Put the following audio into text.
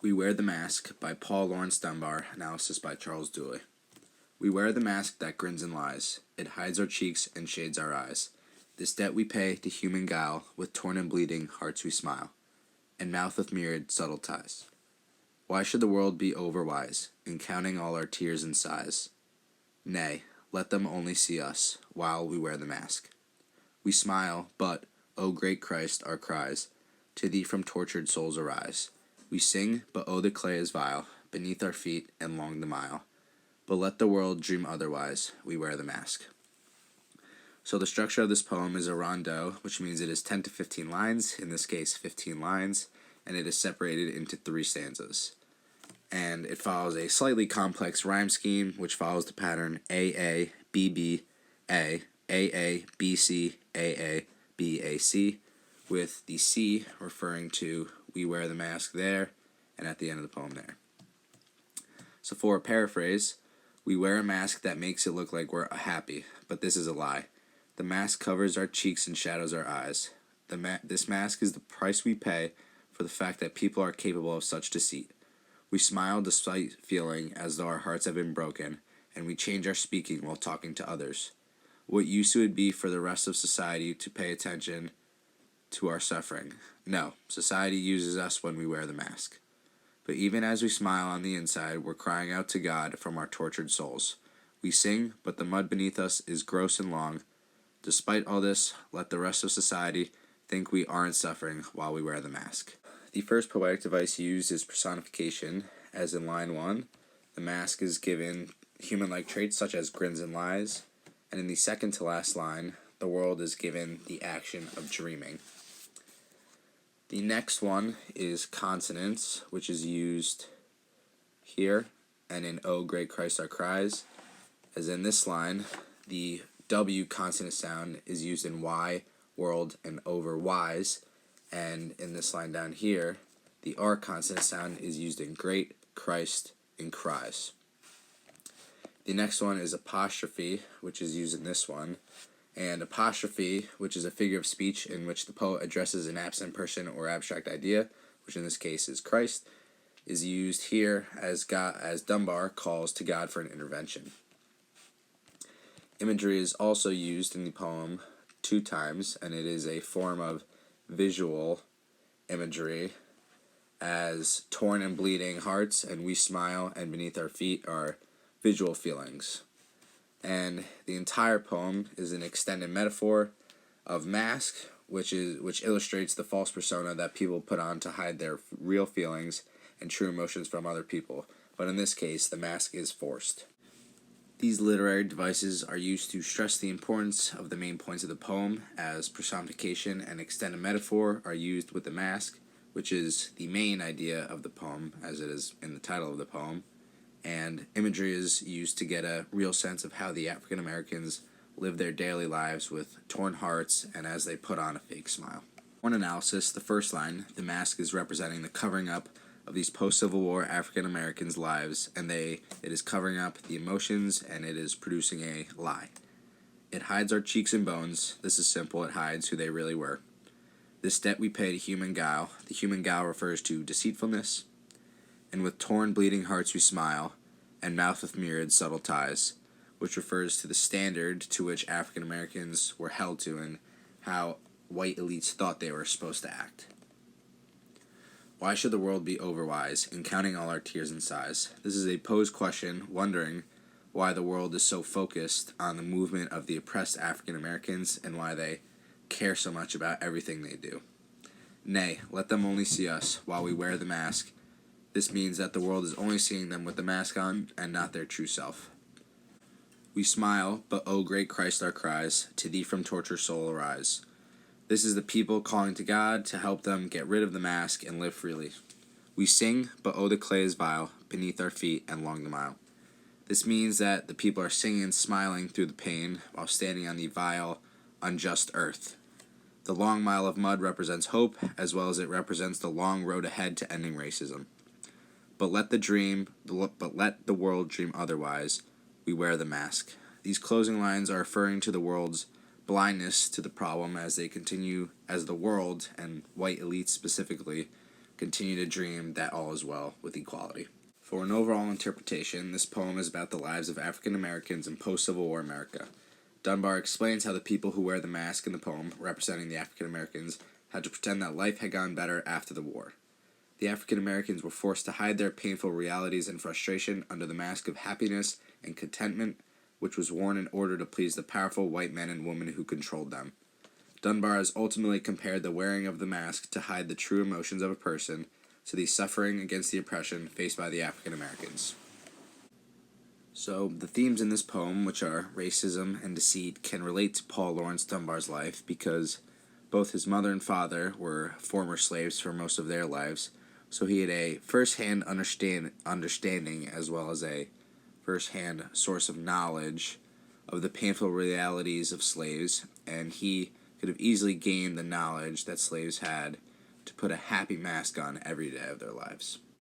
We Wear the Mask by Paul Laurence Dunbar, analysis by Charles Dooley. We wear the mask that grins and lies. It hides our cheeks and shades our eyes. This debt we pay to human guile, with torn and bleeding hearts we smile, and mouth with myriad subtle ties. Why should the world be overwise, in counting all our tears and sighs? Nay, let them only see us, while we wear the mask. We smile, but, O great Christ, our cries to thee from tortured souls arise. We sing, but oh, the clay is vile, beneath our feet, and long the mile. But let the world dream otherwise, we wear the mask. So the structure of this poem is a rondeau, which means it is 10 to 15 lines, in this case 15 lines, and it is separated into 3 stanzas. And it follows a slightly complex rhyme scheme, which follows the pattern AA, BB, A, AA, BC, AA, BAC, with the C referring to we wear the mask there, and at the end of the poem there. So for a paraphrase, we wear a mask that makes it look like we're happy, but this is a lie. The mask covers our cheeks and shadows our eyes. This mask is the price we pay for the fact that people are capable of such deceit. We smile despite feeling as though our hearts have been broken, and we change our speaking while talking to others. What use it would be for the rest of society to pay attention to our suffering? No, society uses us when we wear the mask. But even as we smile on the inside, we're crying out to God from our tortured souls. We sing, but the mud beneath us is gross and long. Despite all this, let the rest of society think we aren't suffering while we wear the mask. The first poetic device used is personification, as in line 1. The mask is given human-like traits such as grins and lies, and in the second to last line, the world is given the action of dreaming. The next one is consonance, which is used here, and in O Great Christ Our Cries. As in this line, the W consonant sound is used in Y, world, and over wise, and in this line down here, the R consonant sound is used in great, Christ, and cries. The next one is apostrophe, which is used in this one, and apostrophe, which is a figure of speech in which the poet addresses an absent person or abstract idea, which in this case is Christ, is used here as Dunbar calls to God for an intervention. Imagery is also used in the poem 2 times, and it is a form of visual imagery, as torn and bleeding hearts, and we smile, and beneath our feet are visual feelings. And the entire poem is an extended metaphor of mask, which illustrates the false persona that people put on to hide their real feelings and true emotions from other people. But in this case, the mask is forced. These literary devices are used to stress the importance of the main points of the poem, as personification and extended metaphor are used with the mask, which is the main idea of the poem, as it is in the title of the poem. And imagery is used to get a real sense of how the African Americans live their daily lives with torn hearts and as they put on a fake smile. One analysis, the first line, the mask is representing the covering up of these post-Civil War African Americans' lives, and it is covering up the emotions, and it is producing a lie. It hides our cheeks and bones. This is simple, it hides who they really were. This debt we pay to human guile. The human guile refers to deceitfulness. And with torn, bleeding hearts we smile, and mouth with myriad subtle ties, which refers to the standard to which African Americans were held to and how white elites thought they were supposed to act. Why should the world be overwise in counting all our tears and sighs? This is a posed question, wondering why the world is so focused on the movement of the oppressed African Americans and why they care so much about everything they do. Nay, let them only see us while we wear the mask. This means that the world is only seeing them with the mask on and not their true self. We smile, but O great Christ our cries, to thee from tortured soul arise. This is the people calling to God to help them get rid of the mask and live freely. We sing, but oh, the clay is vile, beneath our feet and long the mile. This means that the people are singing and smiling through the pain while standing on the vile, unjust earth. The long mile of mud represents hope, as well as it represents the long road ahead to ending racism. But let the world dream otherwise. We wear the mask. These closing lines are referring to the world's blindness to the problem as they continue, as the world, and white elites specifically, continue to dream that all is well with equality. For an overall interpretation, this poem is about the lives of African Americans in post-Civil War America. Dunbar explains how the people who wear the mask in the poem, representing the African Americans, had to pretend that life had gone better after the war. The African Americans were forced to hide their painful realities and frustration under the mask of happiness and contentment, which was worn in order to please the powerful white men and women who controlled them. Dunbar has ultimately compared the wearing of the mask to hide the true emotions of a person to the suffering against the oppression faced by the African Americans. So, the themes in this poem, which are racism and deceit, can relate to Paul Laurence Dunbar's life because both his mother and father were former slaves for most of their lives, so he had a first-hand understanding as well as a first-hand source of knowledge of the painful realities of slaves, and he could have easily gained the knowledge that slaves had to put a happy mask on every day of their lives.